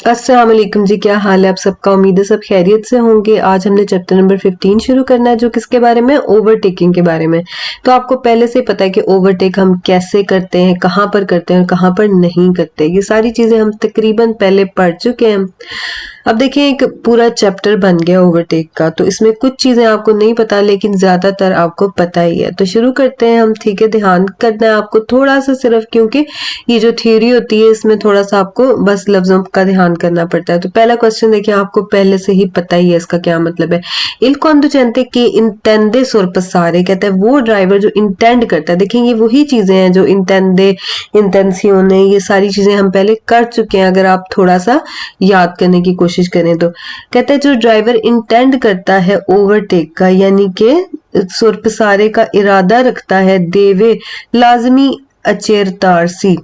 अस्सलाम वालेकुम जी, क्या हाल है आप सबका। उम्मीद है सब खैरियत से होंगे। आज हमने चैप्टर नंबर 15 शुरू करना है, जो किसके बारे में, ओवरटेकिंग के बारे में। तो आपको पहले से ही पता है कि ओवरटेक हम कैसे करते हैं, कहाँ पर करते हैं और कहाँ पर नहीं करते। ये सारी चीजें हम तकरीबन पहले पढ़ चुके हैं। अब देखिए, एक पूरा चैप्टर बन गया ओवरटेक का, तो इसमें कुछ चीजें आपको नहीं पता लेकिन ज्यादातर आपको पता ही है। तो शुरू करते हैं हम, ठीक है। ध्यान करना है आपको थोड़ा सा सिर्फ, क्योंकि ये जो थ्योरी होती है इसमें थोड़ा सा आपको बस लफ्जों का ध्यान करना पड़ता है। तो पहला क्वेश्चन देखिए, आपको पहले से ही पता ही है इसका क्या मतलब है। इल conducente che intende sorpassare, कहता है वो ड्राइवर जो इंटेंड करता है। देखिए, ये वही चीजें हैं जो इंटेंडे, इंटेंसियोने, ये सारी चीजें हम पहले कर चुके हैं। अगर आप थोड़ा सा याद करने की कोशिश करें तो कहता है जो ड्राइवर इंटेंड करता है ओवरटेक का, यानी कि सोरपसारे का इरादा रखता है, देवे लाजमी अचेरतार सी,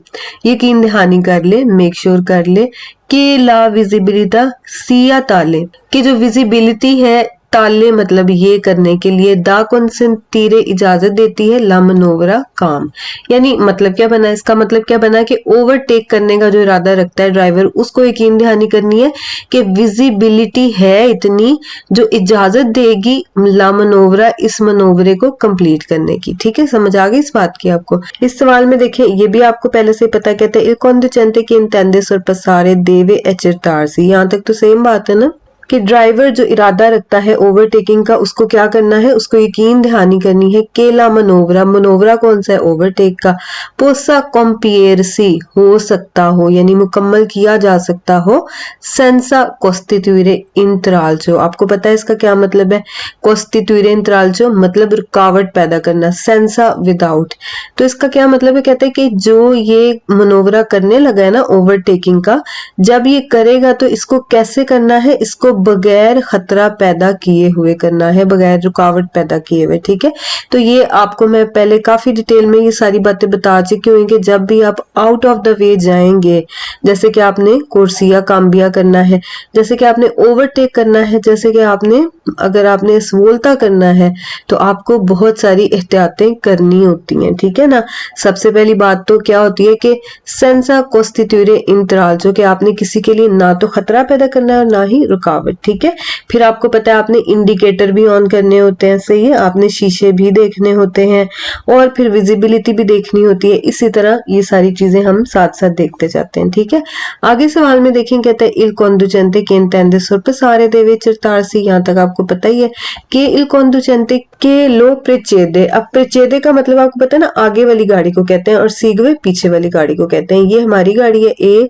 यकीन दहानी कर ले, मेक श्योर कर ले कि ला विजिबिलिटा सिया ताले, कि जो विजिबिलिटी है, ताले मतलब ये करने के लिए, दा कंसेंटीरे इजाजत देती है, ला मनोवरा काम। यानी मतलब क्या बना, इसका मतलब क्या बना कि ओवरटेक करने का जो इरादा रखता है ड्राइवर, उसको यकीन दहानी करनी है कि विजिबिलिटी है इतनी जो इजाजत देगी ला मनोवरा, इस मनोवरे को कंप्लीट करने की। ठीक है, समझ आ गई इस बात की आपको। इस सवाल में देखें, ये भी आपको पहले से पता, कहते हैं il conducente che intende sorpassare deve accertarsi। यहाँ तक तो सेम बात है ना, कि ड्राइवर जो इरादा रखता है ओवरटेकिंग का, उसको क्या करना है, उसको यकीन दहानी करनी है। केला मनोवरा, मनोवरा कौन सा है, ओवरटेक का। पोसा कॉम्पियरसी, हो सकता हो यानी मुकम्मल किया जा सकता हो। सेंसा कोस्टिट्यूरे इंतराल्चो, आपको पता है इसका क्या मतलब है। कोस्टिट्यूरे इंतराल्चो मतलब रुकावट पैदा करना, सेंसा विदाउट। तो इसका क्या मतलब है, कहते हैं कि जो ये मनोवरा करने लगा है ना ओवरटेकिंग का, जब ये करेगा तो इसको कैसे करना है, इसको बगैर खतरा पैदा किए हुए करना है, बगैर रुकावट पैदा किए हुए। ठीक है, तो ये आपको मैं पहले काफी डिटेल में ये सारी बातें बता चुकी हूँ कि जब भी आप आउट ऑफ द वे जाएंगे, जैसे कि आपने कोर्सिया काम्बिया करना है, जैसे कि आपने ओवरटेक करना है, जैसे कि आपने अगर आपने स्वोल्ता करना है, तो आपको बहुत सारी एहतियातें करनी होती हैं। ठीक है ना। सबसे पहली बात तो क्या होती है कि सेंसा कोस्टिट्यूरे इंतराल, जो कि आपने किसी के लिए ना तो खतरा पैदा करना है और ना ही रुकावट। ठीक है, फिर आपको पता है आपने इंडिकेटर भी ऑन करने होते हैं, सही है, आपने शीशे भी देखने होते हैं और फिर विजिबिलिटी भी देखनी होती है। इसी तरह ये सारी चीजें हम साथ साथ देखते जाते हैं। ठीक है, आगे सवाल में देखें, कहते हैं इल conducente che intende sorpassare deve accertarsi, यहाँ तक आपको पता ही है कि इल conducente के लो प्रेचेदे। अब प्रेचेदे का मतलब आपको पता है ना, आगे वाली गाड़ी को कहते हैं और सीगवे पीछे वाली गाड़ी को कहते हैं। ये हमारी गाड़ी है ए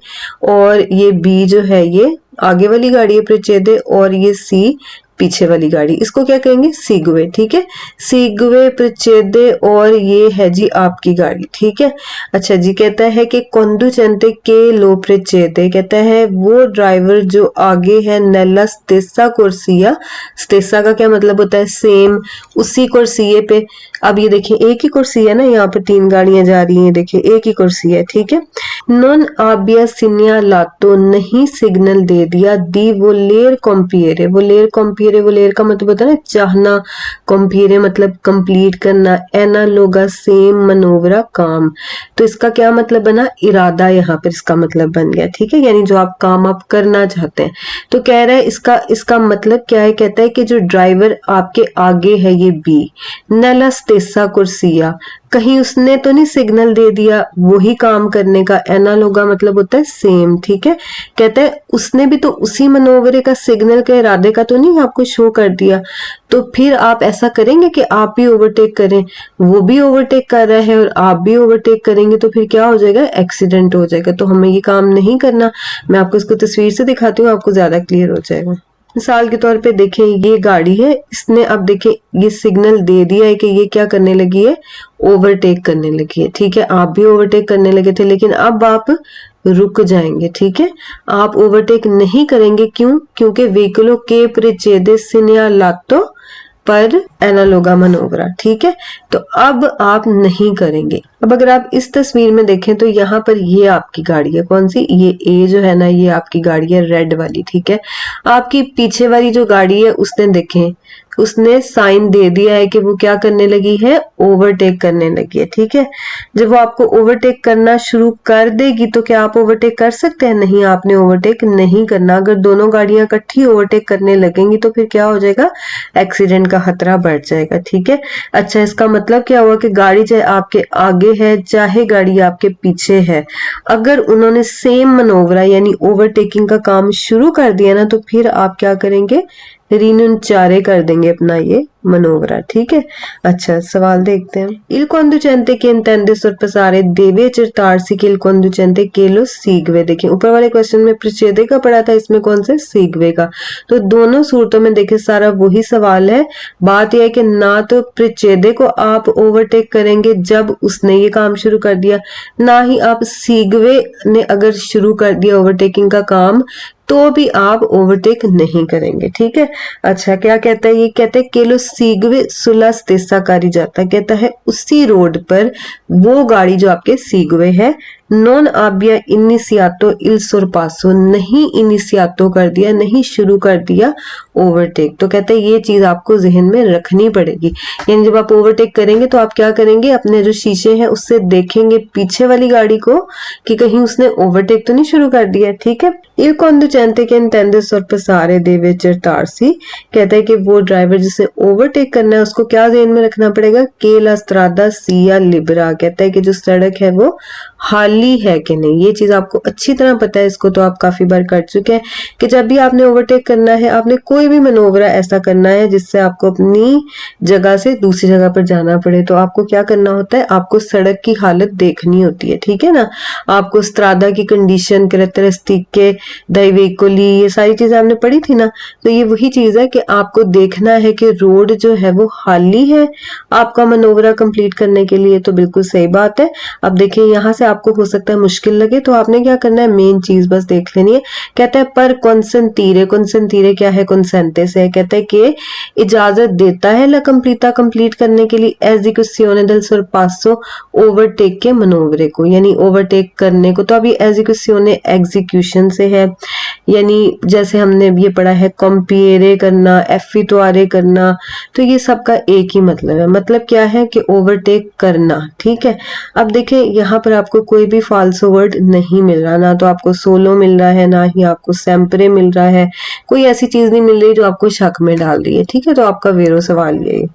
और ये बी जो है ये आगे वाली गाड़ी है प्रेचेदे, और ये सी पीछे वाली गाड़ी, इसको क्या कहेंगे, सीगवे। ठीक है, सीगवे प्रचेदे, और ये है जी आपकी गाड़ी। ठीक है, अच्छा जी, कहता है कि conducente के लो प्रचेदे, कहता है वो ड्राइवर जो आगे है, नेला स्टेसा कोर्सिया, स्टेसा का क्या मतलब होता है, सेम, उसी कुर्सिये पे। अब ये देखिए एक ही कुर्सी है ना, यहाँ पर तीन गाड़ियां जा रही हैं, देखिए एक ही कुर्सी है। ठीक है, नॉन आबिया सिनिया लातो, नहीं सिग्नल दे दिया, दी वोलेर कॉम्पियरे, वोलेर कॉम्पियरे, वोलेर का मतलब होता है ना चाहना, कॉम्पियरे मतलब कंप्लीट करना, एनालोगा सेम मनोवरा काम। तो इसका क्या मतलब बना, इरादा, यहाँ पर इसका मतलब बन गया। ठीक है, यानी जो आप काम आप करना चाहते हैं। तो कह रहा है इसका मतलब क्या है, कहता है कि जो ड्राइवर आपके आगे है ये बी, नेला स्टेसा कुर्सिया, कहीं उसने तो नहीं सिग्नल दे दिया वही काम करने का, एनालोगा मतलब होता है सेम। ठीक है, कहता है उसने भी तो उसी मनोवरे का सिग्नल के इरादे का तो नहीं आपको शो कर दिया, तो फिर आप ऐसा करेंगे कि आप भी ओवरटेक करें, वो भी ओवरटेक कर रहा है और आप भी ओवरटेक करेंगे, तो फिर क्या हो जाएगा, एक्सीडेंट हो जाएगा। तो हमें ये काम नहीं करना। मैं आपको इसको तस्वीर से दिखाती हूँ, आपको ज्यादा क्लियर हो जाएगा। मिसाल के तौर पे देखें, ये गाड़ी है, इसने अब देखें ये सिग्नल दे दिया है कि ये क्या करने लगी है, ओवरटेक करने लगी है। ठीक है, आप भी ओवरटेक करने लगे थे, लेकिन अब आप रुक जाएंगे। ठीक है, आप ओवरटेक नहीं करेंगे, क्यों, क्योंकि व्हीकलों के प्रेचेदे सिनिया लातो पर एनालोगा मनोवरा। ठीक है, तो अब आप नहीं करेंगे। अब अगर आप इस तस्वीर में देखें तो यहाँ पर ये आपकी गाड़ी है, कौन सी, ये ए जो है ना, ये आपकी गाड़ी है रेड वाली। ठीक है, आपकी पीछे वाली जो गाड़ी है उसने देखें उसने साइन दे दिया है कि वो क्या करने लगी है, ओवरटेक करने लगी है। ठीक है, जब वो आपको ओवरटेक करना शुरू कर देगी तो क्या आप ओवरटेक कर सकते हैं? नहीं, आपने ओवरटेक नहीं करना। अगर दोनों गाड़ियां इकट्ठी ओवरटेक करने लगेंगी तो फिर क्या हो जाएगा, एक्सीडेंट का खतरा बढ़ जाएगा। ठीक है, अच्छा इसका मतलब क्या हुआ कि गाड़ी चाहे आपके आगे है चाहे गाड़ी आपके पीछे है, अगर उन्होंने सेम मनोवरा यानी ओवरटेकिंग का काम शुरू कर दिया ना, तो फिर आप क्या करेंगे, रिनुnciare कर देंगे अपना ये मनोवरा। ठीक है, अच्छा सवाल देखते हैं। Il conducente che intende sorpassare deve accertarsi che il conducente che lo segue। देखिए ऊपर वाले क्वेश्चन में प्रच्छेदे का पढ़ा था, इसमें कौन से, segue का। तो दोनों सूरतों में देखिए सारा वही सवाल है। बात यह है कि ना तो प्रच्छेदे को आप ओवरटेक करेंगे जब उसने ये काम शुरू कर दिया, ना ही आप segue ने अगर शुरू कर दिया ओवरटेकिंग का काम तो भी आप ओवरटेक नहीं करेंगे। ठीक है, अच्छा क्या कहता है, ये कहता है केलो सीगवे सुला स्टेसा करी जाता, कहता है उसी रोड पर वो गाड़ी जो आपके सीगवे है, नॉन आबिया इनिशियातो इल सोरपासो, नहीं इनिशियातो कर दिया, नहीं शुरू कर दिया ओवरटेक। तो कहते हैं ये चीज आपको जहन में रखनी पड़ेगी। यानी जब आप ओवरटेक करेंगे तो आप क्या करेंगे, अपने जो शीशे हैं उससे देखेंगे पीछे वाली गाड़ी को कि कहीं उसने ओवरटेक तो नहीं शुरू कर दिया। ठीक है, Il conducente che intende sorpassare deve accertarsi, कहता है कि वो ड्राइवर जिसे ओवरटेक करना है उसको क्या ध्यान में रखना पड़ेगा, che la strada sia libera, कहता है कि जो सड़क है वो खाली है कि नहीं। ये चीज आपको अच्छी तरह पता है, इसको तो आप काफी बार कर चुके हैं कि जब भी आपने ओवरटेक करना है, आपने कोई भी मनोवरा ऐसा करना है जिससे आपको अपनी जगह से दूसरी जगह पर जाना पड़े, तो आपको क्या करना होता है, आपको सड़क की हालत देखनी होती है। ठीक है ना, आपको स्त्रादा की कंडीशन, कैरेक्टरिस्टिक के दैवेकोली, ये सारी चीजें आपने पढ़ी थी ना। तो ये वही चीज है कि आपको देखना है कि रोड जो है वो खाली है आपका मनोवरा कंप्लीट करने के लिए। तो बिल्कुल सही बात है। अब देखिए यहाँ से आपको हो सकता है मुश्किल लगे, तो आपने क्या करना है, मेन चीज बस देख लेनी है। कहता है पर कंसेंटीरे, कंसेंटीरे क्या है, कंसेंटे से है। कहता है कि इजाजत देता है ला कंप्लीटा, कंप्लीट करने के लिए एजिक्यूशियोने देल sorpasso, ओवरटेक के मनोवरे को, यानी ओवरटेक करने को। तो अभी एजिक्यूशियोने एग्जीक्यूशन से है, यानी जैसे हमने ये पढ़ा है कंपिएरे करना, एफिटोआरे करना, तो ये सबका एक ही मतलब है। मतलब क्या है कि ओवरटेक करना। ठीक है, अब देखिए यहाँ पर आपको कोई भी फाल्सो वर्ड नहीं मिल रहा, ना तो आपको सोलो मिल रहा है, ना ही आपको सेम्परे मिल रहा है, कोई ऐसी चीज नहीं मिल रही जो आपको शक में डाल रही है। ठीक है, तो आपका वेरो सवाल ये।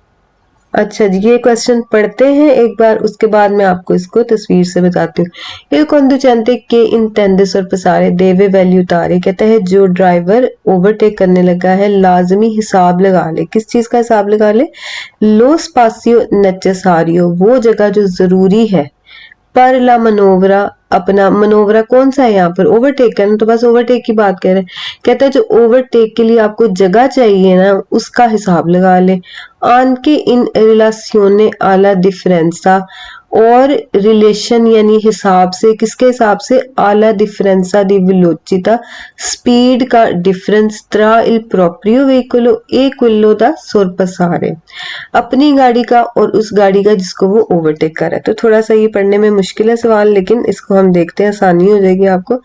अच्छा जी, ये क्वेश्चन पढ़ते हैं एक बार, उसके बाद मैं आपको इसको तस्वीर से बताती हूँ। Il conducente che intende sorpassare deve valutare, कहता है जो ड्राइवर ओवरटेक करने लगा है लाजमी हिसाब लगा ले। किस चीज का हिसाब लगा ले, लो स्पासियो नेसेसारियो, वो जगह जो जरूरी है, पर ला मनोवरा, अपना मनोवरा कौन सा है यहाँ पर, ओवरटेक करना, तो बस ओवरटेक की बात कर रहे हैं। कहता है जो ओवरटेक के लिए आपको जगह चाहिए ना, उसका हिसाब लगा ले। आनके इन रिलेशने आला डिफरेंसा, और रिलेशन यानी हिसाब से, किसके हिसाब से, आला डिफरेंसा दी वेलोचिता, स्पीड का डिफरेंस, त्रा इल प्रोप्रियो वेहिकलो ए क्विलो दा सोरपसारे, अपनी गाड़ी का और उस गाड़ी का जिसको वो ओवरटेक कर रहा है। तो थोड़ा सा ये पढ़ने में मुश्किल है सवाल, लेकिन इसको हम देखते हैं, आसानी हो जाएगी आपको।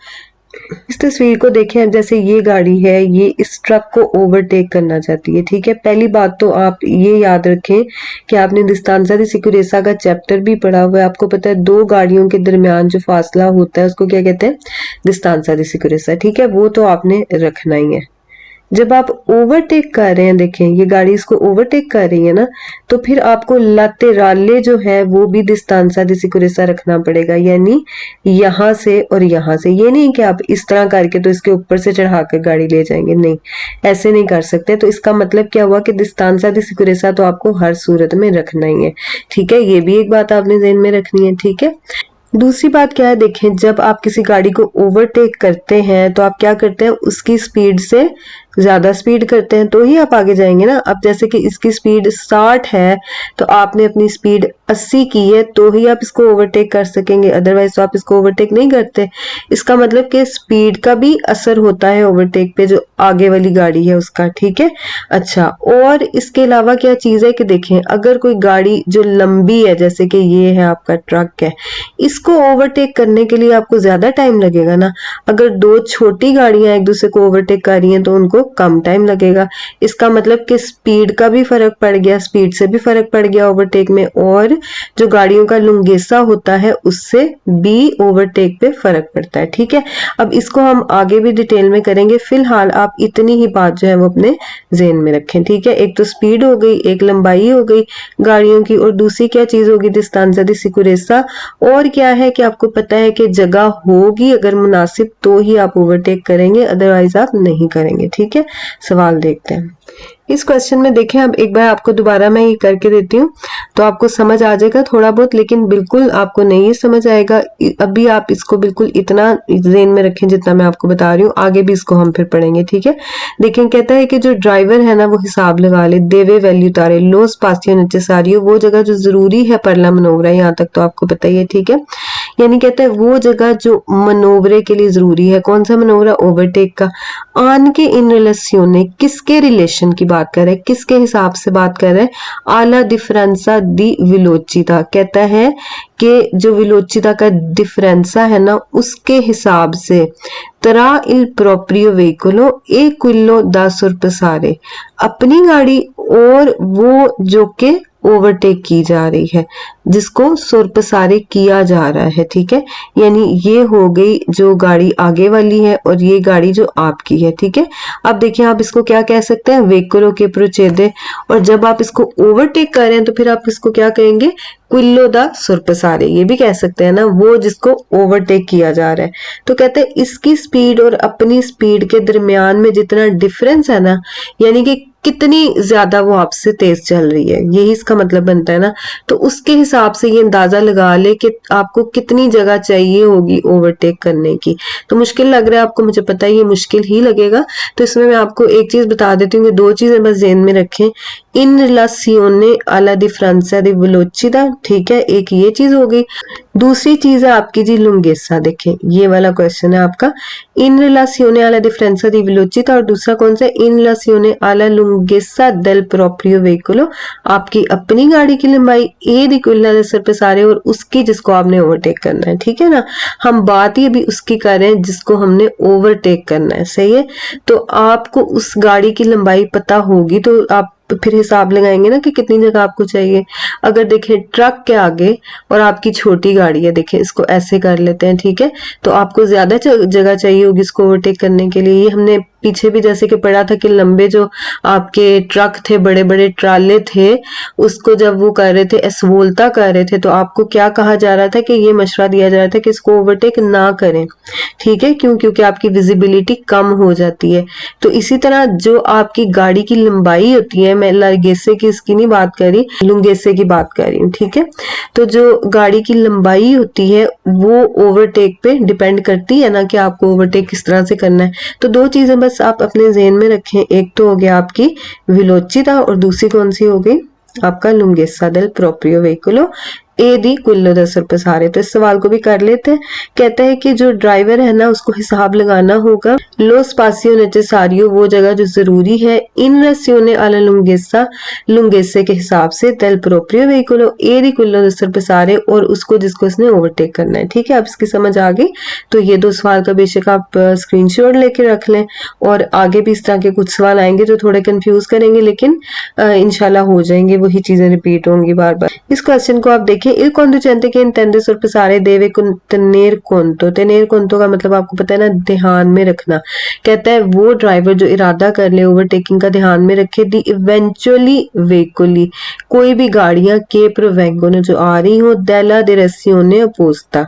इस तस्वीर को देखें, जैसे ये गाड़ी है, ये इस ट्रक को ओवरटेक करना चाहती है। ठीक है, पहली बात तो आप ये याद रखें कि आपने डिस्टेंसा दी सिक्योरेसा का चैप्टर भी पढ़ा हुआ है। आपको पता है दो गाड़ियों के दरमियान जो फासला होता है उसको क्या कहते हैं, डिस्टेंसा दी सिक्योरेसा। ठीक है, वो तो आपने रखना ही है। जब आप ओवरटेक कर रहे हैं, देखें ये गाड़ी इसको ओवरटेक कर रही है ना, तो फिर आपको लातेराले जो है वो भी डिस्टेंसा दी सिक्योरेसा रखना पड़ेगा, यानी यहाँ से और यहाँ से। ये नहीं कि आप इस तरह करके तो इसके ऊपर से चढ़ा कर गाड़ी ले जाएंगे, नहीं, ऐसे नहीं कर सकते। तो इसका मतलब क्या हुआ कि डिस्टेंसा दी सिक्योरेसा तो आपको हर सूरत में रखना ही है। ठीक है, ये भी एक बात आपने ध्यान में रखनी है। ठीक है, दूसरी बात क्या है, देखें जब आप किसी गाड़ी को ओवरटेक करते हैं तो आप क्या करते हैं, उसकी स्पीड से ज्यादा स्पीड करते हैं तो ही आप आगे जाएंगे ना। अब जैसे कि इसकी स्पीड 60 है तो आपने अपनी स्पीड 80 की है तो ही आप इसको ओवरटेक कर सकेंगे, अदरवाइज तो आप इसको ओवरटेक नहीं करते। इसका मतलब कि स्पीड का भी असर होता है ओवरटेक पे, जो आगे वाली गाड़ी है उसका। ठीक है, अच्छा और इसके अलावा क्या चीज है कि देखें अगर कोई गाड़ी जो लंबी है, जैसे कि ये है आपका ट्रक है, इसको ओवरटेक करने के लिए आपको ज्यादा टाइम लगेगा ना। अगर दो छोटी गाड़ियां एक दूसरे को ओवरटेक कर रही हैं तो उनको आपको कम टाइम लगेगा। इसका मतलब कि स्पीड का भी फर्क पड़ गया, स्पीड से भी फर्क पड़ गया ओवरटेक में, और जो गाड़ियों का लुंगेसा होता है उससे भी ओवरटेक पे फर्क पड़ता है। ठीक है, अब इसको हम आगे भी डिटेल में करेंगे, फिलहाल आप इतनी ही बात जो है वो अपने ज़हन में रखें। ठीक है, एक तो स्पीड हो गई, एक लंबाई हो गई गाड़ियों की, और दूसरी क्या चीज होगी, डिस्टेंस दी सिक्योरेसा। और क्या है कि आपको पता है कि जगह होगी अगर मुनासिब तो ही आप ओवरटेक करेंगे, अदरवाइज आप नहीं करेंगे। ठीक है, सवाल देखते हैं इस क्वेश्चन में। देखें, अब एक बार आपको दोबारा मैं ये करके देती हूँ तो आपको समझ आ जाएगा थोड़ा बहुत, लेकिन बिल्कुल आपको नहीं समझ आएगा। अभी आप इसको बिल्कुल इतना ज़हन में रखें जितना मैं आपको बता रही हूँ, आगे भी इसको हम फिर पढ़ेंगे। ठीक है, देखें, कहता है कि जो ड्राइवर है ना वो हिसाब लगा ले, देवे वैल्यू तारे, लो स्पासियो नेसेसारियो, वो जगह जो जरूरी है परला मनोवरा, यहाँ तक तो आपको पता ही है। ठीक है, यानी कहता है वो जगह जो मनोवरे के लिए जरूरी है। कौन सा मनोवरा? ओवरटेक का। आन के इन रिलेशने, किसके रिलेशन की बात कर रहे हैं, किसके हिसाब से बात कर रहे हैं? आला डिफरेंसा दी विलोचिता, कहता है कि जो विलोचिता का डिफरेंसा है ना उसके हिसाब से तरा इल प्रोप्रियो वेहिकुलो ए क्विलो दा सुरपसारे, अपनी गाड़ी और वो जो के ओवरटेक की जा रही है, जिसको सुरपसारे किया जा रहा है। ठीक है, यानी ये हो गई जो गाड़ी आगे वाली है और ये गाड़ी जो आपकी है। ठीक है, अब देखिए आप इसको क्या कह सकते हैं, वेहिकुलो के प्रोचेदे, और जब आप इसको ओवरटेक कर रहे हैं तो फिर आप इसको क्या कहेंगे, क्विलो दा सुरपसारे, ये भी कह सकते हैं ना, वो जिसको ओवरटेक किया जा रहा है। तो कहते हैं इसकी स्पीड और अपनी स्पीड के दरमियान में जितना डिफरेंस है ना, यानी कि कितनी ज्यादा वो आपसे तेज चल रही है, यही इसका मतलब बनता है ना, तो उसके हिसाब से ये अंदाजा लगा ले कि आपको कितनी जगह चाहिए होगी ओवरटेक करने की। तो मुश्किल लग रहा है आपको, मुझे पता है ये मुश्किल ही लगेगा, तो इसमें मैं आपको एक चीज बता देती हूँ कि दो चीजें बस ज़हन में रखें, इन रिलेशने alla differenza di velocità। ठीक है, एक ये चीज हो गई। दूसरी चीज है आपकी जी लुंगेसा, देखें ये वाला क्वेश्चन है आपका, इन रिलेशने alla differenza di velocità, और दूसरा कौन सा, इन रिलेशने alla lunghezza del proprio veicolo, आपकी अपनी गाड़ी की लंबाई, ए दी कुल्ला दे सरपसारे, और उसकी जिसको आपने ओवरटेक करना है। ठीक है ना, हम बात ही अभी उसकी कर रहे हैं जिसको हमने ओवरटेक करना है। सही है, तो आपको उस गाड़ी की लंबाई पता होगी तो आप फिर हिसाब लगाएंगे ना कि कितनी जगह आपको चाहिए। अगर देखें ट्रक के आगे और आपकी छोटी गाड़ी है, देखें इसको ऐसे कर लेते हैं। ठीक है, तो आपको ज्यादा जगह चाहिए होगी इसको ओवरटेक करने के लिए। ये हमने पीछे भी जैसे कि पढ़ा था कि लंबे जो आपके ट्रक थे, बड़े बड़े ट्राले थे, उसको जब वो कर रहे थे, एसवोल्ता कर रहे थे, तो आपको क्या कहा जा रहा था कि ये मशवरा दिया जा रहा था कि इसको ओवरटेक ना करें। ठीक है, क्यों? क्योंकि आपकी विजिबिलिटी कम हो जाती है। तो इसी तरह जो आपकी गाड़ी की लंबाई होती है, मैं लंगेसे की इसकी नहीं बात कर रही, लुंगेसे की बात कर रही हूँ। ठीक है, तो जो गाड़ी की लंबाई होती है वो ओवरटेक पे डिपेंड करती है ना, कि आपको ओवरटेक किस तरह से करना है। तो दो चीजें बस आप अपने ज़हन में रखें, एक तो हो गया आपकी विलोचिता और दूसरी कौन सी हो गई, आपका लुंगेसा del proprio veicolo ए दी कुल्लो दा सरपसारे। तो इस सवाल को भी कर लेते हैं। कहता है कि जो ड्राइवर है ना उसको हिसाब लगाना होगा, लो स्पासियो नेसेसारियो, वो जगह जो जरूरी है, इन रसियोने alla lunghezza, लुंगेसे के हिसाब से, del proprio veicolo ए दी कुल्लो दा सरपसारे, और उसको जिसको इसने ओवरटेक करना है। ठीक है, अब इसकी समझ आ गई। तो ये दो सवाल का बेशक आप स्क्रीनशॉट लेके रख लें, और आगे भी इस तरह के कुछ सवाल आएंगे जो थोड़े कंफ्यूज करेंगे, लेकिन इंशाल्लाह हो जाएंगे, वही चीजें रिपीट होंगी बार बार। इस क्वेश्चन को आप देखिए, il conducente che intende sorpassare deve tener conto, tener conto का मतलब आपको पता है ना, ध्यान में रखना। कहता है वो ड्राइवर जो इरादा कर ले ओवरटेकिंग का, ध्यान में रखे दी इवेंचुअली वेहिकली, कोई भी गाड़ियां के प्रोवेंगोने जो आ रही हो, della direzione opposta,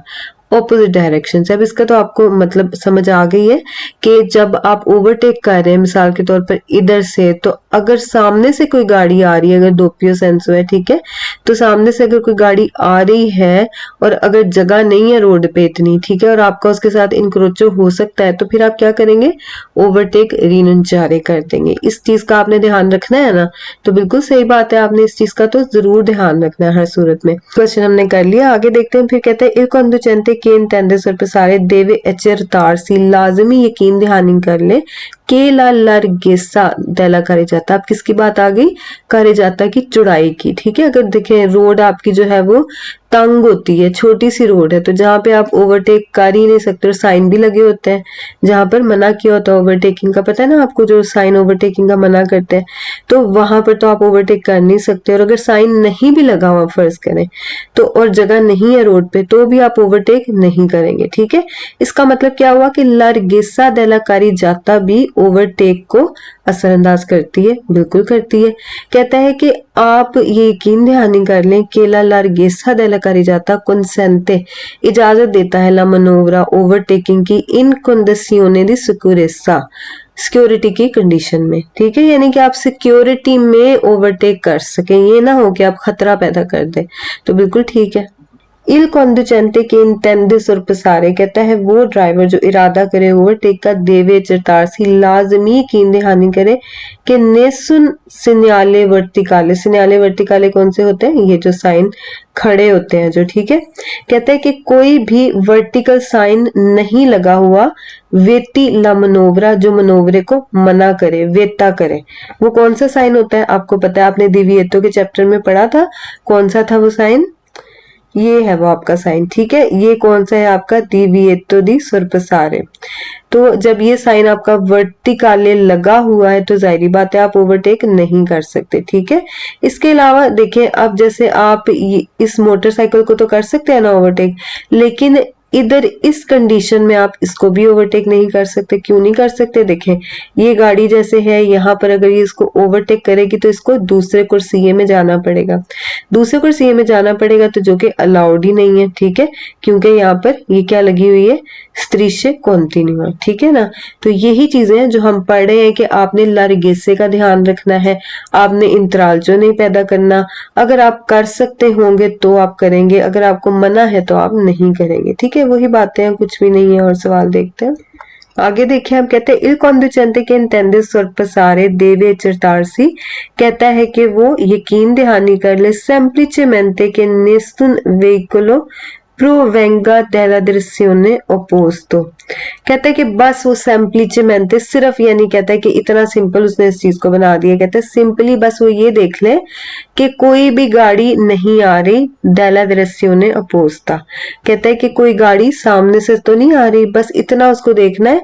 opposite direction से। अब इसका तो आपको मतलब समझ आ गई है कि जब आप ओवरटेक कर रहे हैं मिसाल के तौर पर इधर से, तो अगर सामने से कोई गाड़ी आ रही है, अगर दोपियो सेंसो है, ठीक है, तो सामने से अगर कोई गाड़ी आ रही है और अगर जगह नहीं है रोड पे इतनी, ठीक है, और आपका उसके साथ इनक्रोचो हो सकता है, तो फिर आप क्या करेंगे, ओवरटेक रिनुंचारे कर देंगे। इस चीज का आपने ध्यान रखना है ना। तो बिल्कुल सही बात है, आपने इस चीज का तो जरूर ध्यान रखना है हर सूरत में। क्वेश्चन हमने कर लिया, आगे देखते हैं। फिर कहते हैं il conducente che intende sorpassare deve accertarsi, लाजमी यकीन दहानी कर ले, के ला लार्गेसा डेला कारेजाता। अब किसकी बात आ गई? कारेजाता की चौड़ाई की। ठीक है, अगर देखें रोड आपकी जो है वो तंग होती है, छोटी सी रोड है, तो जहां पे आप ओवरटेक कर ही नहीं सकते, और साइन भी लगे होते हैं जहां पर मना किया होता है ओवरटेकिंग का, पता है ना आपको, जो साइन ओवरटेकिंग का मना करते हैं, तो वहां पर तो आप ओवरटेक कर नहीं सकते। और अगर साइन नहीं भी लगा हुआ फर्ज करें तो, और जगह नहीं है रोड पे, तो भी आप ओवरटेक नहीं करेंगे। ठीक है, इसका मतलब क्या हुआ कि लार्गेसा डेला कारेजाता भी ओवरटेक को असरअंदाज करती है, बिल्कुल करती है। कहता है कि आप ये यकीन दहानी कर लें कि ला लार्गेसा डेला कारेजाता कंसेंटे इजाजत देता है ला मनोवरा ओवरटेकिंग की इन कंडीशंस दी सिक्योरेसा, सिक्योरिटी की कंडीशन में। ठीक है, यानी कि आप सिक्योरिटी में ओवरटेक कर सकें, ये ना हो कि आप खतरा पैदा कर दें, तो बिल्कुल ठीक है। इल conducente che intende sorpassare, कहता है वो ड्राइवर जो इरादा करे ओवरटेक का देवे चरतारसी लाजमी यकीन दहानी करे कि नेसुन सिन्याले वर्टिकाले, सिन्याले वर्टिकाले कौन से होते हैं? ये जो साइन खड़े होते हैं जो, ठीक है। कहता है कि कोई भी वर्टिकल साइन नहीं लगा हुआ वेटी ला मनोवरा, जो मनोवरे को मना करे, वेता करे। वो कौन सा साइन होता है? आपको पता है, आपने दिविएतो के चैप्टर में पढ़ा था, कौन सा था वो साइन? ये है वो आपका साइन। ठीक है, ये कौन सा है आपका? दिविएतो दी सोरपसारे। तो जब ये साइन आपका वर्टिकाले लगा हुआ है तो जाहिर बात है आप ओवरटेक नहीं कर सकते। ठीक है, इसके अलावा देखें, अब जैसे आप इस मोटरसाइकिल को तो कर सकते हैं ना ओवरटेक, लेकिन इधर इस कंडीशन में आप इसको भी ओवरटेक नहीं कर सकते। क्यों नहीं कर सकते? देखें, ये गाड़ी जैसे है, यहाँ पर अगर ये इसको ओवरटेक करेगी तो इसको दूसरे कुर्सिये में जाना पड़ेगा, दूसरे कुर्सिये में जाना पड़ेगा, तो जो कि अलाउड ही नहीं है। ठीक है, क्योंकि यहाँ पर ये क्या लगी हुई है? स्त्रीशे कॉन्टिन्यूआ। ठीक है ना, तो यही चीजें हैं जो हम पढ़ रहे हैं कि आपने लार्गेसे का ध्यान रखना है, आपने इंतरालचो नहीं पैदा करना। अगर आप कर सकते होंगे तो आप करेंगे, अगर आपको मना है तो आप नहीं करेंगे। ठीक है, वही बातें हैं, कुछ भी नहीं है। और सवाल देखते हैं, आगे देखिए, हम कहते हैं इल conducente che intende sorpassare deve accertarsi, कहता है कि वो यकीन दहानी कर ले semplicemente che nessun veicolo provenga dalla direzione opposto। कहता है कि बस वो semplicemente, सिर्फ, यानी कहता है कि इतना सिंपल उसने इस चीज को बना दिया। कहता है सिंपली बस वो ये देख ले कि कोई भी गाड़ी नहीं आ रही dalla direzione opposta। कहता है कि कोई गाड़ी सामने से तो नहीं आ रही, बस इतना उसको देखना है,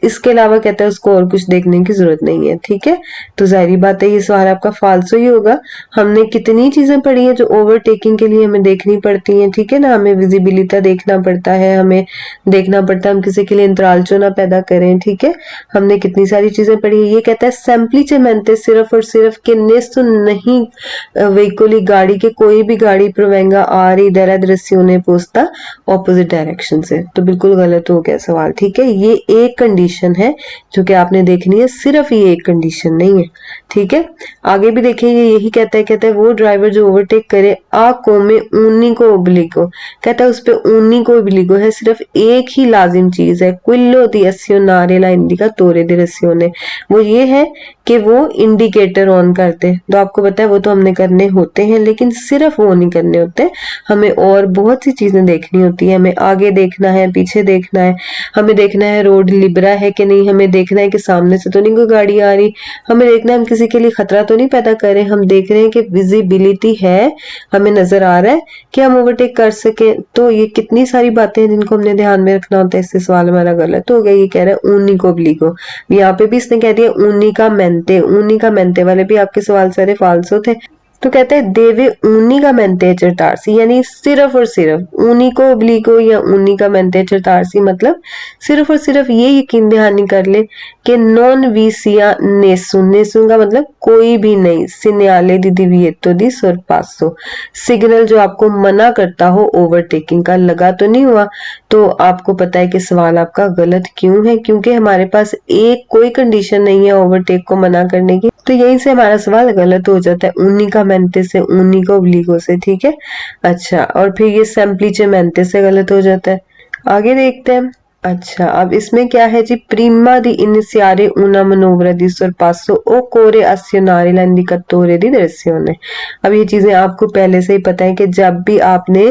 इसके अलावा कहता है उसको और कुछ देखने की जरूरत नहीं है। ठीक है, तो जाहिर बात है ये सवाल आपका फाल्सो ही होगा। हमने कितनी चीजें पढ़ी है जो ओवरटेकिंग के लिए हमें देखनी पड़ती हैं। ठीक है ना, हमें विजिबिलिटी देखना पड़ता है, हमें देखना पड़ता है हम किसी के लिए इंतरालचो ना पैदा करें। ठीक है, हमने कितनी सारी चीजें पढ़ी है। ये कहता है semplicemente, सिर्फ और सिर्फ कि नेसुन नहीं व्हीकली, गाड़ी के कोई भी गाड़ी प्रोवेंगा आ रही दरा दृश्यों पोस्ता ऑपोजिट डायरेक्शन से, तो बिल्कुल गलत हो गया सवाल। ठीक है, ये एक कंडीशन है जो कि आपने देखनी है, सिर्फ ये एक कंडीशन नहीं है। ठीक है, आगे भी देखेंगे, यही कहता है वो ड्राइवर जो ओवरटेक करे आ कोमे ऊनी को ओब्लिगो, कहता है उस पे ऊनी को ओब्लिगो है, सिर्फ एक ही लाजिम चीज है, क्विल्लो दी अस्योनारे ला इंडिका तोरे दे रस्योने, वो ये है कि वो इंडिकेटर ऑन करते। तो आपको पता है वो तो हमने करने होते हैं, लेकिन सिर्फ वो नहीं करने होते, हमें और बहुत सी चीजें देखनी होती है। हमें आगे देखना है, पीछे देखना है, हमें देखना है रोड लिबरा है कि नहीं, हमें देखना है कि सामने से तो नहीं कोई गाड़ी आ रही, हमें देखना है हम किसी के लिए खतरा तो नहीं पैदा कर रहे, हम देख रहे हैं कि विजिबिलिटी है, हमें नजर आ रहा है कि हम ओवरटेक कर सके। तो ये कितनी सारी बातें हैं जिनको हमने ध्यान में रखना होता है। इससे सवाल हमारा गलत हो गया। ये कह रहा है ऊनी को ओब्लिगो, यहाँ पे भी इसने कह दिया ऊनी का मेंते, ऊनी का मेंते वाले भी आपके सवाल सारे फाल्सो थे। तो कहते हैं देवे ऊनी का मेंते चरतारसी, यानी सिर्फ और सिर्फ ऊनी को ओब्लिगो या ऊनी का मेंते चरतारसी, मतलब सिर्फ और सिर्फ ये यकीन दहानी कर ले कि नॉन वीसिया नेसुन, नेसुन का मतलब कोई भी नहीं, सिन्याले दी दिविएतो दी सोरपासो, सिग्नल जो आपको मना करता हो ओवरटेकिंग का लगा तो नहीं हुआ। तो आपको पता है कि सवाल आपका गलत क्यों है, क्योंकि हमारे पास एक कोई कंडीशन नहीं है ओवरटेक को मना करने की, तो यहीं से हमारा सवाल गलत हो जाता है, ऊनी का मेंते से, ऊनी को ओब्लिगो से। ठीक है, अच्छा, और फिर ये semplice मेंते से गलत हो जाता है। आगे देखते हैं। अच्छा, अब इसमें क्या है जी, प्रीमा दी इनिशियारे una manovra di sorpasso occorre azionare l'indicatore di direzione। अब ये चीजें आपको पहले से ही पता है कि जब भी आपने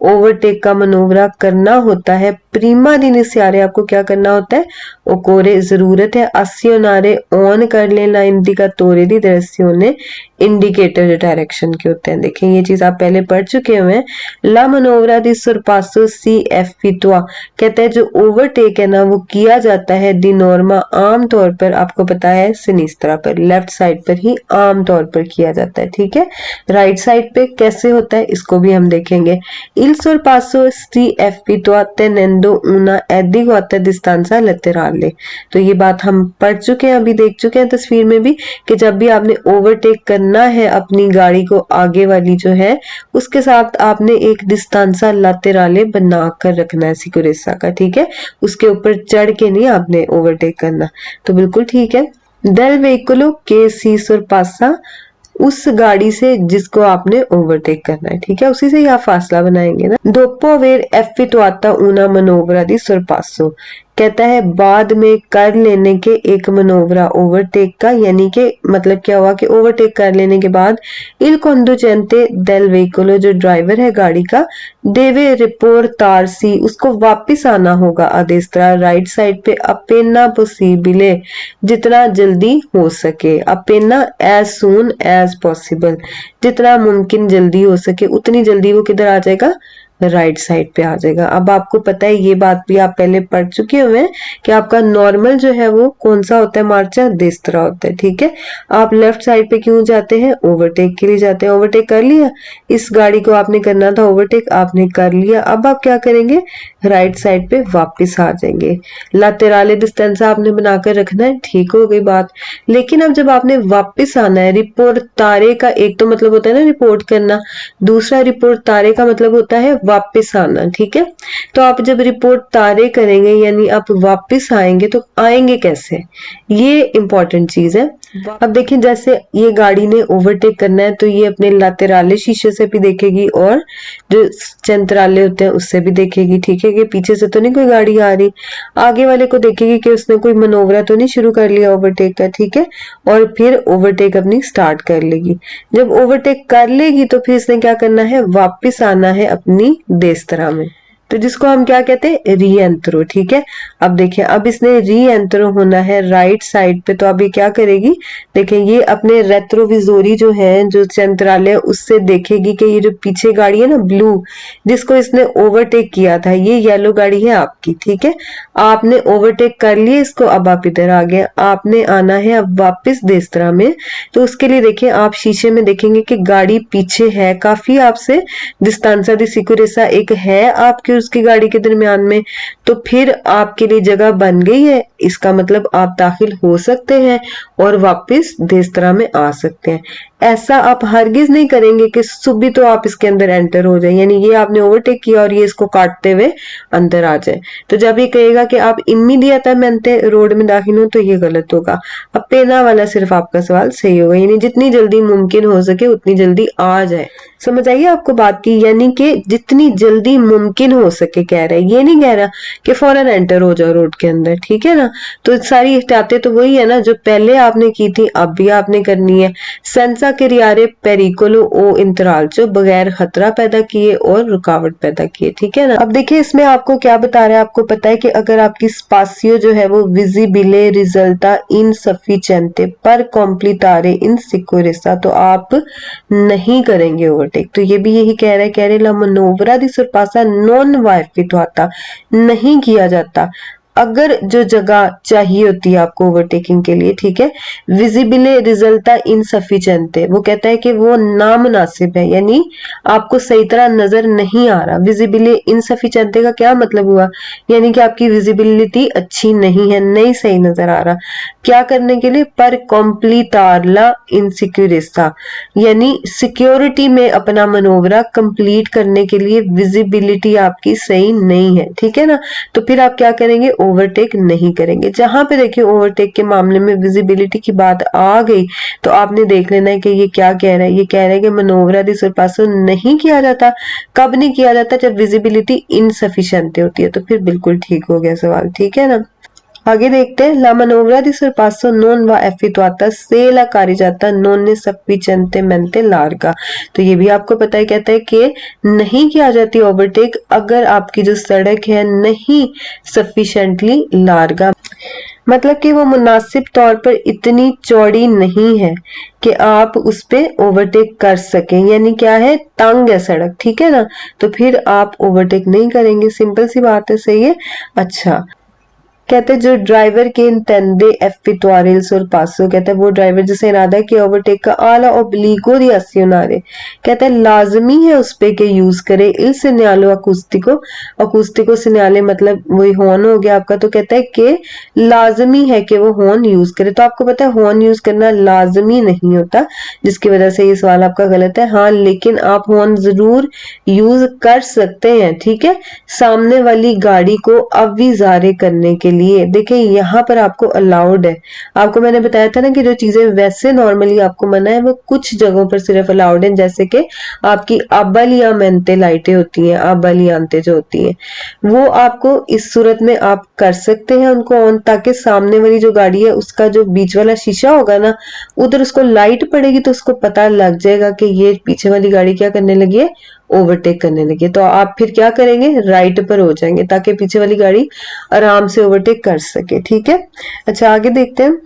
ओवरटेक का मनोवरा करना होता है, prima di iniziare आपको क्या करना होता है, occorre जरूरत है azionare ऑन कर लेना indicatore di direzione, इंडिकेटर जो डायरेक्शन के होते हैं। देखें ये चीज आप पहले पढ़ चुके हुए हैं। ला मनोवरा दी sorpasso si effettua कहता है जो ओवरटेक है ना वो किया जाता है दी नॉर्मा आम तौर पर, आपको पता है सिनिस्त्रा पर, लेफ्ट साइड पर ही आम तौर पर किया जाता है, ठीक है। राइट साइड पे कैसे होता है इसको भी हम देखेंगे। Il sorpasso si effettua tenendo una adeguata distanza laterale, तो ये बात हम पढ़ चुके हैं, अभी देख चुके हैं तस्वीर में भी कि जब भी आपने ओवरटेक करना है अपनी गाड़ी को, आगे वाली जो है उसके साथ आपने एक डिस्टेंसा लातेराले बना कर रखना है सिक्योरेसा का, ठीक है। उसके ऊपर चढ़ के नहीं आपने ओवरटेक करना, तो बिल्कुल ठीक है। del veicolo che si sorpassa, उस गाड़ी से जिसको आपने ओवरटेक करना है, ठीक है, उसी से ही आप फासला बनाएंगे ना। dopo aver effettuata una manovra di sorpasso कहता है बाद में कर लेने के एक मनोवरा ओवरटेक का, यानी कि मतलब क्या हुआ कि ओवरटेक कर लेने के बाद il conducente del veicolo जो ड्राइवर है गाड़ी का deve riportarsi उसको वापस आना होगा अदेस्त्रा राइट साइड पे appena possibile जितना जल्दी हो सके, appena as soon as possible जितना मुमकिन जल्दी हो सके उतनी जल्दी वो किधर आ जाएगा, राइट साइड पे आ जाएगा। अब आपको पता है ये बात भी आप पहले पढ़ चुके हुए हैं कि आपका नॉर्मल जो है वो कौन सा होता है, मार्चा देस्त्रा होता है, ठीक है। आप लेफ्ट साइड पे क्यों जाते हैं, ओवरटेक के लिए जाते हैं। ओवरटेक कर लिया, इस गाड़ी को आपने करना था ओवरटेक, आपने कर लिया, अब आप क्या करेंगे, राइट साइड पे वापस आ जाएंगे। लातेराले डिस्टेंसा आपने बनाकर रखना है, ठीक हो गई बात। लेकिन अब जब आपने वापस आना है, रिपोर्ट तारे का एक तो मतलब होता है ना रिपोर्ट करना, दूसरा रिपोर्ट तारे का मतलब होता है वापस आना, ठीक है। तो आप जब रिपोर्ट तारे करेंगे यानी आप वापस आएंगे, तो आएंगे कैसे, ये इंपॉर्टेंट चीज है। अब देखिए जैसे ये गाड़ी ने ओवरटेक करना है तो ये अपने लातेराले शीशे से भी देखेगी और जो चंतराले होते हैं उससे भी देखेगी, ठीक है, कि पीछे से तो नहीं कोई गाड़ी आ रही। आगे वाले को देखेगी कि उसने कोई मनोवरा तो नहीं शुरू कर लिया ओवरटेक का, ठीक है, और फिर ओवरटेक अपनी स्टार्ट कर लेगी। जब ओवरटेक कर लेगी तो फिर इसने क्या करना है, वापस आना है अपनी देस्त्रा में, तो जिसको हम क्या कहते हैं, री एंत्रो, ठीक है। अब देखिए अब इसने री एंत्रो होना है राइट साइड पे, तो अब ये क्या करेगी, देखिए ये अपने रेट्रोविजोरी जो है जो सेंट्रल है उससे देखेगी कि ये जो पीछे गाड़ी है ना ब्लू जिसको इसने ओवरटेक किया था, ये येलो गाड़ी है आपकी, ठीक है। आपने ओवरटेक कर लिया इसको, अब आप इधर आ गए, आपने आना है अब वापस देस्त्रा में, तो उसके लिए देखिए आप शीशे में देखेंगे कि गाड़ी पीछे है काफी आपसे, डिस्टेंसा दी सिक्योरेसा एक है आपके उसकी गाड़ी के दरमियान में, तो फिर आपके लिए जगह बन गई है, इसका मतलब आप दाखिल हो सकते हैं और वापस देस्त्रा में आ सकते हैं। ऐसा आप हरगिज नहीं करेंगे कि सुबह तो आप इसके अंदर एंटर हो जाए, यानी ये आपने ओवरटेक किया और ये इसको काटते हुए अंदर आ जाए। तो जब ये कहेगा कि आप इमीडिएटamente रोड में दाखिल हो तो ये गलत होगा। अब पेना वाला सिर्फ आपका सवाल सही होगा, यानी जितनी जल्दी मुमकिन हो सके उतनी जल्दी आ जाए। समझ आइए आपको बात की, यानी कि जितनी जल्दी मुमकिन हो सके कह रहा है, ये नहीं कह रहा कि फौरन एंटर हो जाओ रोड के अंदर, ठीक है ना। तो सारी एहतियातें तो वही है ना जो पहले आपने की थी अब भी आपने करनी है। सेंसा के रियारे पेरिकोलो ओ इंतराल जो बगैर खतरा पैदा किए और रुकावट पैदा किए, ठीक है ना। अब देखिए इसमें आपको क्या बता रहा है, आपको पता है कि अगर आपकी स्पासियो जो है वो विजिबिले रिजल्टा इनसफिशिएंटे पर कॉम्प्लीटारे इन सिक्योरेसा, तो आप नहीं करेंगे ओवरटेक। तो ये भी यही कह रहा है, कह रहे ला मनोवरा दी sorpassa non va effettuata नहीं किया जाता अगर जो जगह चाहिए होती है आपको ओवरटेकिंग के लिए, ठीक है। विजिबिले रिजल्टा इनसफिशिएंटे वो कहता है कि वो नामुनासिब है, यानी आपको सही तरह नजर नहीं आ रहा। विजिबिले इनसफिशिएंटे का क्या मतलब हुआ, यानी कि आपकी विजिबिलिटी अच्छी नहीं है, नहीं सही नजर आ रहा। क्या करने के लिए, पर कॉम्प्लीटारला इनसिक्योरेसा यानी सिक्योरिटी में अपना मनोवरा कंप्लीट करने के लिए विजिबिलिटी आपकी सही नहीं है, ठीक है ना। तो फिर आप क्या करेंगे, ओवरटेक नहीं करेंगे। जहां पे देखिए ओवरटेक के मामले में विजिबिलिटी की बात आ गई तो आपने देख लेना है कि ये क्या कह रहा है, ये कह रहा है कि मनोवरा दी sorpasso नहीं किया जाता। कब नहीं किया जाता, जब विजिबिलिटी इनसफिशिएंट होती है। तो फिर बिल्कुल ठीक हो गया सवाल, ठीक है ना। आगे देखते हैं, la manovra di sorpasso non va effettuata se la carreggiata non è sufficientemente larga। तो ये भी आपको पता है, कहता है कि नहीं किया जाती ओवरटेक अगर आपकी जो सड़क है नहीं सफिशिएंटली लार्गा, मतलब कि वो मुनासिब तौर पर इतनी चौड़ी नहीं है कि आप उस पे ओवरटेक कर सकें, यानी क्या है, तंग है सड़क, ठीक है ना, तो फिर आप ओवरटेक नहीं करेंगे, सिंपल सी बात है, सही है। अच्छा, कहते हैं जो ड्राइवर के इंटेंडे effettuare il sorpasso, कहते हैं वो ड्राइवर जिसे इरादा है कि ओवरटेक का आला ओब्लिगो di azionare, कहते हैं लाजमी है उस पे के यूज करे il segnale acoustico, acoustico segnale मतलब वही हॉर्न हो गया आपका, तो कहता है कि लाजमी है कि वो हॉर्न यूज करे। तो आपको पता है हॉर्न यूज करना लाजमी नहीं होता, जिसकी वजह से ये सवाल आपका गलत है। हाँ, लेकिन आप हॉर्न जरूर यूज कर सकते हैं, ठीक है, सामने वाली गाड़ी को अविजारे करने के लिए। देखिए यहाँ पर आपको अलाउड है, आपको मैंने बताया था ना कि जो चीजें वैसे नॉर्मली आपको मना है वो कुछ जगहों पर सिर्फ अलाउड है, जैसे कि आपकी अबलियामेंटे लाइटें होती हैं, अबलियांते जो होती हैं, वो आपको इस सूरत में आप कर सकते हैं उनको ऑन, ताकि सामने वाली जो गाड़ी है उसका जो बीच वाला शीशा होगा ना, उधर उसको लाइट पड़ेगी तो उसको पता लग जाएगा कि ये पीछे वाली गाड़ी क्या करने लगी है, ओवरटेक करने लगे, तो आप फिर क्या करेंगे, राइट पर हो जाएंगे ताकि पीछे वाली गाड़ी आराम से ओवरटेक कर सके, ठीक है। अच्छा, आगे देखते हैं,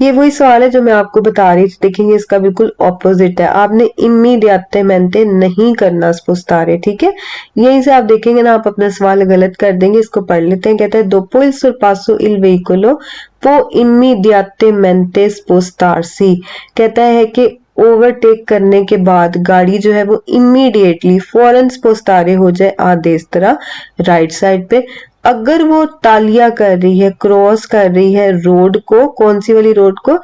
ये वही सवाल है जो मैं आपको बता रही थी, देखेंगे इसका बिल्कुल ऑपोजिट है, आपने इमीडियाटेमेंटे नहीं करना स्पोस्तारे, ठीक है, यहीं से आप देखेंगे ना आप अपना सवाल गलत कर देंगे। इसको पढ़ लेते हैं, कहता है dopo il sorpasso il veicolo può immediatamente spostarsi, कहता है कि ओवरटेक करने के बाद गाड़ी जो है वो इमीडिएटली फौरन स्पोस्तारे हो जाए आदेश तरह राइट साइड पे, अगर वो तालिया कर रही है, क्रॉस कर रही है रोड को, कौन सी वाली रोड को,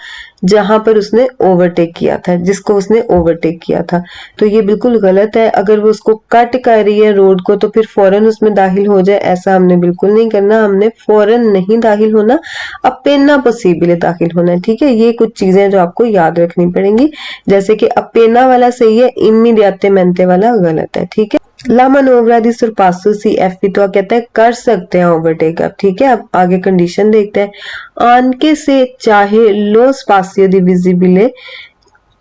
जहां पर उसने ओवरटेक किया था, जिसको उसने ओवरटेक किया था, तो ये बिल्कुल गलत है। अगर वो उसको कट कर रही है रोड को तो फिर फौरन उसमें दाखिल हो जाए, ऐसा हमने बिल्कुल नहीं करना, हमने फौरन नहीं दाखिल होना, अपेना पॉसिबल दाखिल होना है, ठीक है। ये कुछ चीजें जो आपको याद रखनी पड़ेंगी, जैसे कि अपेना वाला सही है, इमीडियाटेमेंटे वाला गलत है, ठीक है। ला मनोवरा दी sorpasso si effettua, कहता है कर सकते हैं ओवरटेक अब, ठीक है। अब आगे कंडीशन देखते हैं, आनके से चाहे लो स्पासियो दी विजिबले,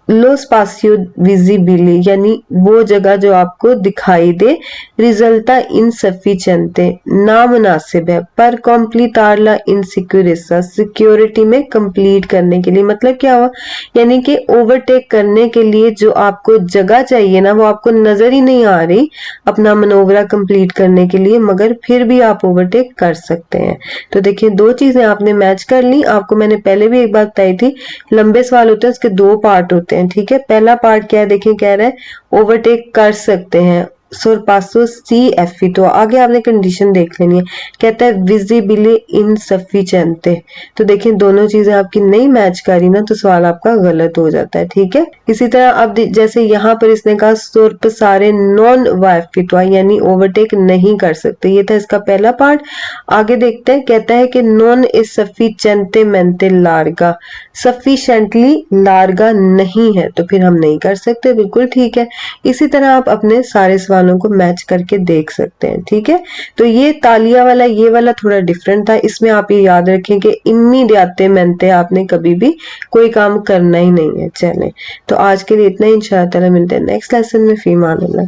लो स्पासियो विजिबिली यानी वो जगह जो आपको दिखाई दे, रिजल्टा इनसफिशिएंटे नामुनासिब है, पर कॉम्प्लीटार ला इनसिक्योरेसा सिक्योरिटी में कंप्लीट करने के लिए, मतलब क्या हुआ, यानी कि ओवरटेक करने के लिए जो आपको जगह चाहिए ना वो आपको नजर ही नहीं आ रही अपना मनोवरा कंप्लीट करने के लिए, मगर फिर भी आप ओवरटेक कर सकते हैं। तो देखिए दो चीजें आपने मैच कर ली, आपको मैंने पहले भी एक बात बताई थी, लंबे सवाल होते हैं उसके दो पार्ट होते हैं, ठीक है। पहला पार्ट क्या है, देखिए कह रहा है ओवरटेक कर सकते हैं, sorpasso si effettua, आगे आपने कंडीशन देख लेनी है, कहता है विजिबली इनसफिशिएंटे, तो देखिए दोनों चीजें आपकी नहीं मैच करी ना तो सवाल आपका गलत हो जाता है, ठीक है। इसी तरह अब जैसे यहाँ पर इसने कहा sorpassare non va effettua, यानी ओवरटेक नहीं कर सकते, ये था इसका पहला पार्ट। आगे देखते हैं, कहता है कि non è sufficientemente larga, सफिशिएंटली लार्गा नहीं है, तो फिर हम नहीं कर सकते, बिल्कुल ठीक है। इसी तरह आप अपने सारे सवालों को मैच करके देख सकते हैं, ठीक है। तो ये तालिया वाला, ये वाला थोड़ा डिफरेंट था, इसमें आप ये याद रखें कि इमीडियाटेमेंटे आपने कभी भी कोई काम करना ही नहीं है। चलें, तो आज के लिए इतना ही, इंशाअल्लाह मिलते हैं नेक्स्ट लेसन में। फी मान अल्लाह।